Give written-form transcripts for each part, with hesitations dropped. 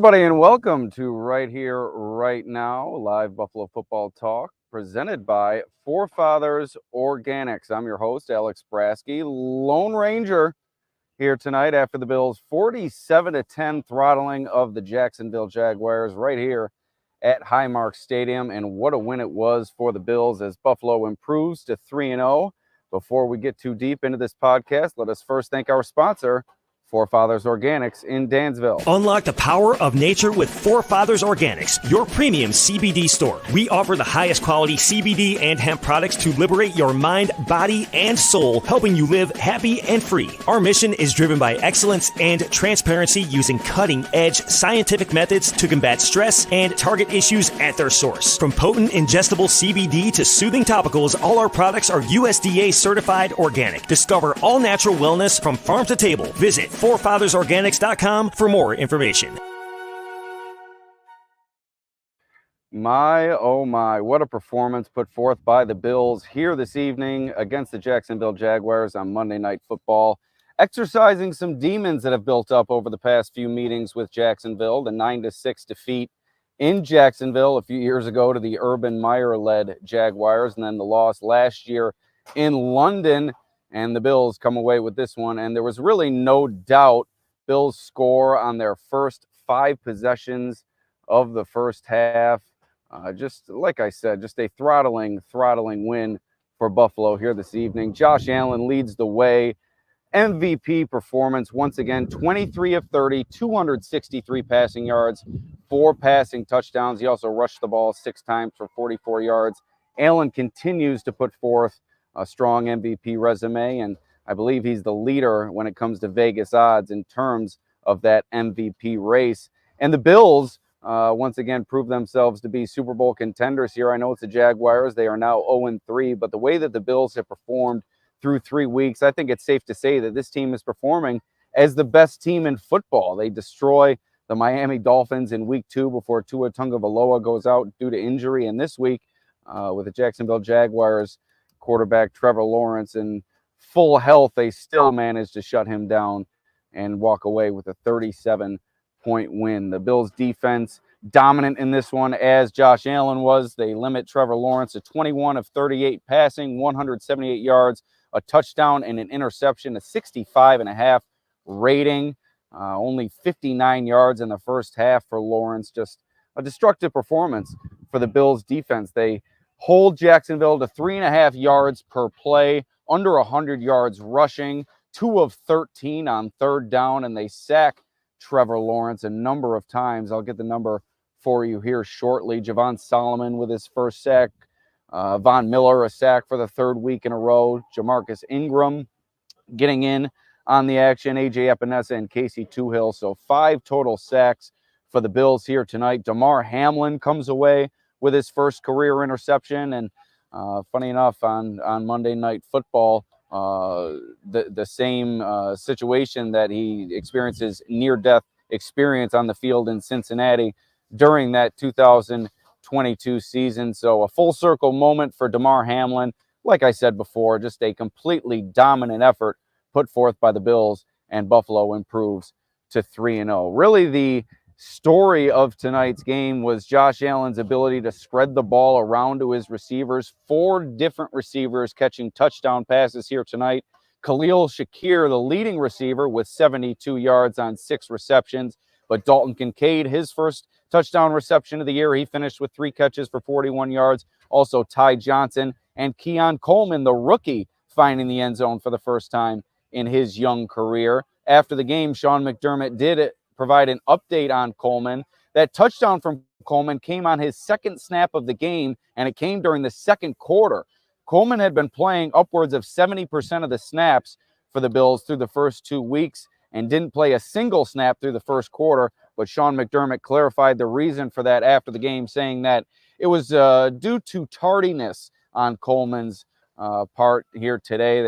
everybody, and welcome to Right Here, Right Now, live Buffalo football talk presented by Forefathers Organics. I'm your host, Alex Brasky, Lone Ranger, here tonight after the Bills' 47-10 throttling of the Jacksonville Jaguars right here at Highmark Stadium. And what a win it was for the Bills as Buffalo improves to 3-0. Before we get too deep into this podcast, let us first thank our sponsor, Forefathers Organics in Dansville. Unlock the power of nature with Forefathers Organics, your premium CBD store. We offer the highest quality CBD and hemp products to liberate your mind, body, and soul, helping you live happy and free. Our mission is driven by excellence and transparency using cutting-edge scientific methods to combat stress and target issues at their source. From potent ingestible CBD to soothing topicals, all our products are USDA certified organic. Discover all natural wellness from farm to table. Visit forefathersorganics.com for more information. My, oh my, what a performance put forth by the Bills here this evening against the Jacksonville Jaguars on Monday Night Football, exercising some demons that have built up over the past few meetings with Jacksonville. The 9-6 defeat in Jacksonville a few years ago to the Urban Meyer-led Jaguars, and then the loss last year in London. And the Bills come away with this one, and there was really no doubt Bills score on their first 5 possessions of the first half. Just like I said, just a throttling win for Buffalo here this evening. Josh Allen leads the way. MVP performance once again, 23 of 30, 263 passing yards, 4 passing touchdowns. He also rushed the ball 6 times for 44 yards. Allen continues to put forth a strong MVP resume, and I believe he's the leader when it comes to Vegas odds in terms of that MVP race. And the Bills once again prove themselves to be Super Bowl contenders here. I know it's the Jaguars. They are now 0-3, but the way that the Bills have performed through 3 weeks, I think it's safe to say that this team is performing as the best team in football. They destroy the Miami Dolphins in week 2 before Tua Tagovailoa goes out due to injury. And this week with the Jacksonville Jaguars quarterback Trevor Lawrence in full health, they still managed to shut him down and walk away with a 37-point win. The Bills defense dominant in this one as Josh Allen was. They limit Trevor Lawrence to 21 of 38 passing, 178 yards, a touchdown and an interception, a 65.5 rating, only 59 yards in the first half for Lawrence. Just a destructive performance for the Bills defense. They hold Jacksonville to 3.5 yards per play, under 100 yards rushing, 2 of 13 on third down, and they sack Trevor Lawrence a number of times. I'll get the number for you here shortly. Javon Solomon with his first sack. Von Miller, a sack for the 3rd week in a row. Jamarcus Ingram getting in on the action. AJ Epinesa and Casey Toohill. So 5 total sacks for the Bills here tonight. Damar Hamlin comes away with his first career interception. And funny enough, on Monday Night Football, the same situation that he experiences near-death experience on the field in Cincinnati during that 2022 season. So a full circle moment for Damar Hamlin. Like I said before, just a completely dominant effort put forth by the Bills, and Buffalo improves to 3-0. Really, the story of tonight's game was Josh Allen's ability to spread the ball around to his receivers. 4 different receivers catching touchdown passes here tonight. Khalil Shakir, the leading receiver, with 72 yards on 6 receptions. But Dalton Kincaid, his first touchdown reception of the year, he finished with 3 catches for 41 yards. Also Ty Johnson and Keon Coleman, the rookie, finding the end zone for the first time in his young career. After the game, Sean McDermott did provide an update on Coleman. That touchdown from Coleman came on his 2nd snap of the game, and it came during the 2nd quarter. Coleman had been playing upwards of 70% of the snaps for the Bills through the first 2 weeks and didn't play a single snap through the first quarter. But Sean McDermott clarified the reason for that after the game, saying that it was due to tardiness on Coleman's part here today.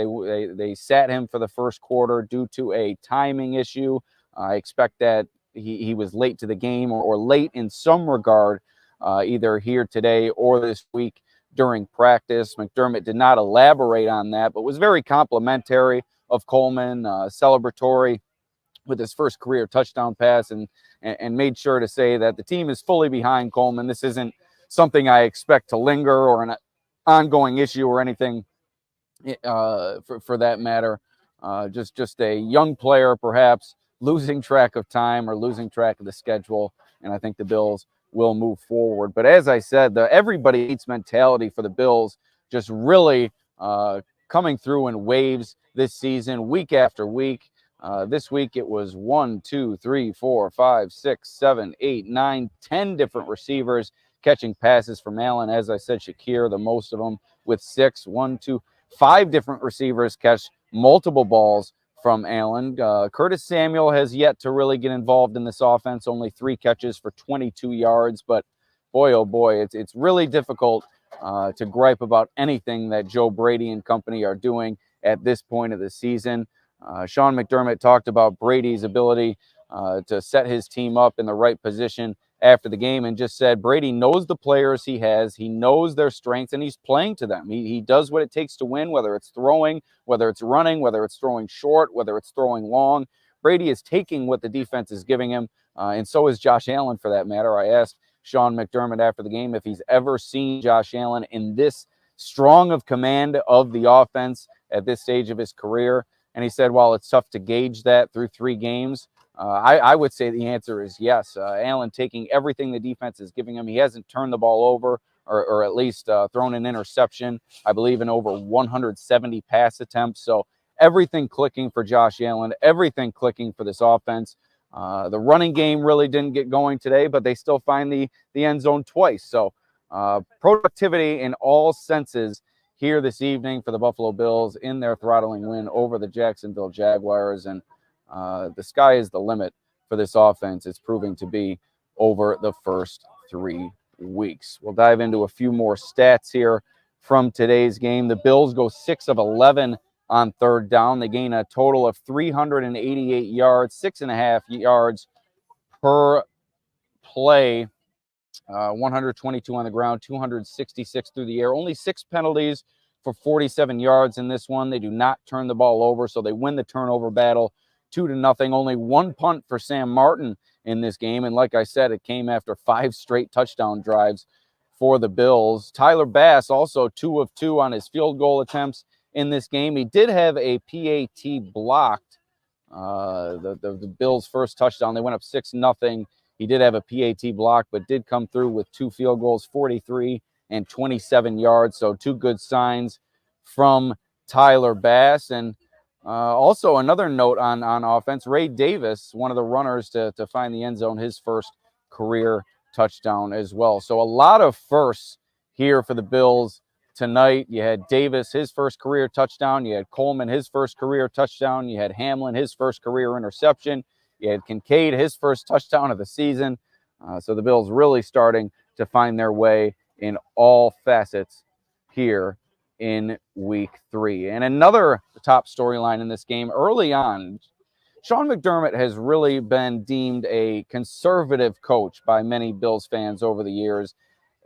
They sat him for the first quarter due to a timing issue. I expect that he was late to the game or late in some regard, either here today or this week during practice. McDermott did not elaborate on that, but was very complimentary of Coleman, celebratory with his first career touchdown pass, and made sure to say that the team is fully behind Coleman. This isn't something I expect to linger or an ongoing issue or anything for that matter. Just a young player, perhaps losing track of time or losing track of the schedule, and I think the Bills will move forward. But as I said, the everybody eats mentality for the Bills just really coming through in waves this season, week after week. This week it was 1, 2, 3, 4, 5, 6, 7, 8, 9, 10 different receivers catching passes from Allen. As I said, Shakir, the most of them with 6. 1, 2, 5 different receivers catch multiple balls from Allen. Curtis Samuel has yet to really get involved in this offense. Only 3 catches for 22 yards. But boy, oh boy, it's really difficult to gripe about anything that Joe Brady and company are doing at this point of the season. Sean McDermott talked about Brady's ability to set his team up in the right position after the game, and just said Brady knows the players he has, he knows their strengths, and he's playing to them. He does what it takes to win, whether it's throwing, whether it's running, whether it's throwing short, whether it's throwing long. Brady is taking what the defense is giving him, and so is Josh Allen for that matter. I asked Sean McDermott after the game if he's ever seen Josh Allen in this strong of command of the offense at this stage of his career. And he said, while it's tough to gauge that through 3 games, I would say the answer is yes. Allen taking everything the defense is giving him. He hasn't turned the ball over or at least thrown an interception, I believe, in over 170 pass attempts. So everything clicking for Josh Allen, everything clicking for this offense. The running game really didn't get going today, but they still find the end zone twice. So productivity in all senses here this evening for the Buffalo Bills in their throttling win over the Jacksonville Jaguars. And the sky is the limit for this offense. It's proving to be over the first 3 weeks. We'll dive into a few more stats here from today's game. The Bills go 6 of 11 on third down. They gain a total of 388 yards, 6.5 yards per play. 122 on the ground, 266 through the air. Only 6 penalties for 47 yards in this one. They do not turn the ball over, so they win the turnover battle 2-0. Only 1 punt for Sam Martin in this game, and like I said, it came after 5 straight touchdown drives for the Bills. Tyler Bass also 2 of 2 on his field goal attempts in this game. He did have a PAT blocked. The Bills' first touchdown, they went up 6-0. He did have a PAT block, but did come through with 2 field goals, 43 and 27 yards. So 2 good signs from Tyler Bass. And also another note on offense, Ray Davis, one of the runners to find the end zone, his first career touchdown as well. So a lot of firsts here for the Bills tonight. You had Davis, his first career touchdown. You had Coleman, his first career touchdown. You had Hamlin, his first career interception. You had Kincaid, his first touchdown of the season. So the Bills really starting to find their way in all facets here in week 3. And another top storyline in this game early on, Sean McDermott has really been deemed a conservative coach by many Bills fans over the years.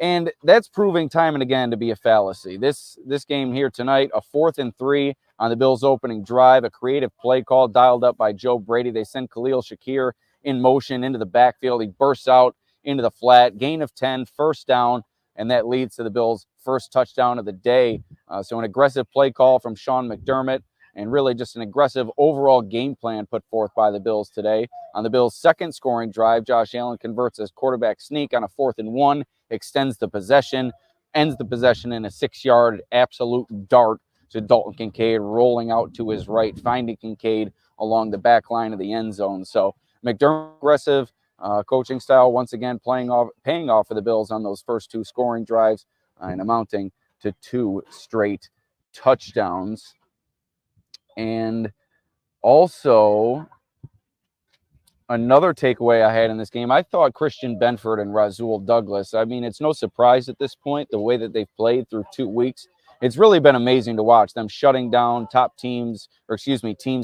And that's proving time and again to be a fallacy. This game here tonight, a 4th and 3 on the Bills' opening drive, a creative play call dialed up by Joe Brady. They send Khalil Shakir in motion into the backfield. He bursts out into the flat, gain of 10, first down, and that leads to the Bills' first touchdown of the day. So an aggressive play call from Sean McDermott, and really just an aggressive overall game plan put forth by the Bills today. On the Bills' second scoring drive, Josh Allen converts his quarterback sneak on a 4th and 1, extends the possession, ends the possession in a 6-yard absolute dart to Dalton Kincaid, rolling out to his right, finding Kincaid along the back line of the end zone. So McDermott aggressive coaching style, once again paying off for the Bills on those first 2 scoring drives and amounting to 2 straight touchdowns. And also, another takeaway I had in this game, I thought Christian Benford and Rasul Douglas, I mean, it's no surprise at this point, the way that they've played through 2 weeks. It's really been amazing to watch them shutting down teams'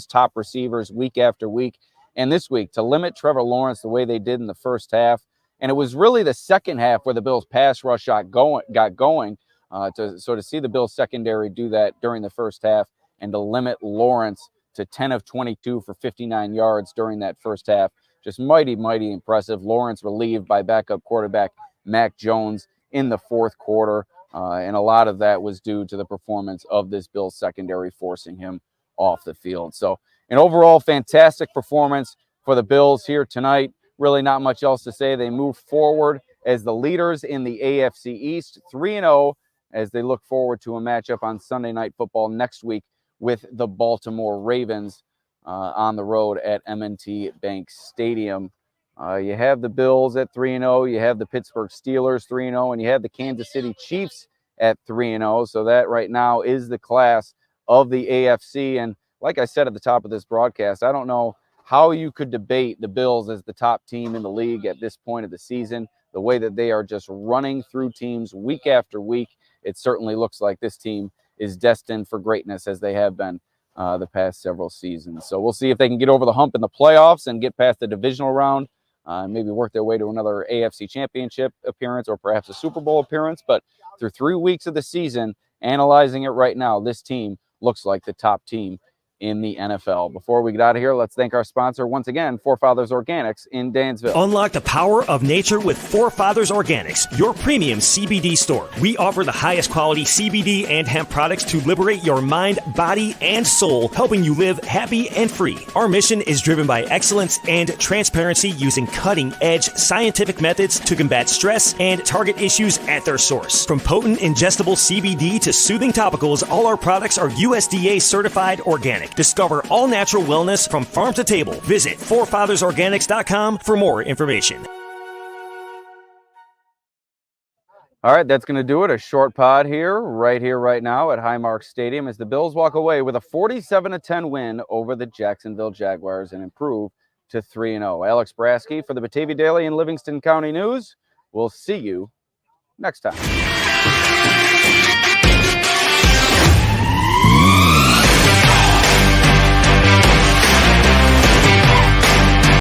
top receivers week after week. And this week, to limit Trevor Lawrence the way they did in the first half. And it was really the second half where the Bills' pass rush got going. To see the Bills' secondary do that during the first half and to limit Lawrence to 10 of 22 for 59 yards during that first half. Just mighty, mighty impressive. Lawrence relieved by backup quarterback Mac Jones in the fourth quarter. And a lot of that was due to the performance of this Bills secondary, forcing him off the field. So an overall fantastic performance for the Bills here tonight. Really not much else to say. They move forward as the leaders in the AFC East, 3-0, as they look forward to a matchup on Sunday Night Football next week with the Baltimore Ravens on the road at M&T Bank Stadium. You have the Bills at 3-0, you have the Pittsburgh Steelers 3-0, and you have the Kansas City Chiefs at 3-0. So that right now is the class of the AFC. And like I said at the top of this broadcast, I don't know how you could debate the Bills as the top team in the league at this point of the season. The way that they are just running through teams week after week, it certainly looks like this team is destined for greatness, as they have been the past several seasons. So we'll see if they can get over the hump in the playoffs and get past the divisional round. Maybe work their way to another AFC championship appearance or perhaps a Super Bowl appearance. But through 3 weeks of the season, analyzing it right now, this team looks like the top team in the NFL. Before we get out of here, let's thank our sponsor once again, Forefathers Organics in Dansville. Unlock the power of nature with Forefathers Organics, your premium CBD store. We offer the highest quality CBD and hemp products to liberate your mind, body, and soul, helping you live happy and free. Our mission is driven by excellence and transparency, using cutting-edge scientific methods to combat stress and target issues at their source. From potent ingestible CBD to soothing topicals, all our products are USDA certified organic. Discover all natural wellness from farm to table. Visit forefathersorganics.com for more information. All right, that's going to do it. A short pod here, right now at Highmark Stadium, as the Bills walk away with a 47-10 win over the Jacksonville Jaguars and improve to 3-0. Alex Brasky for the Batavia Daily and Livingston County News. We'll see you next time.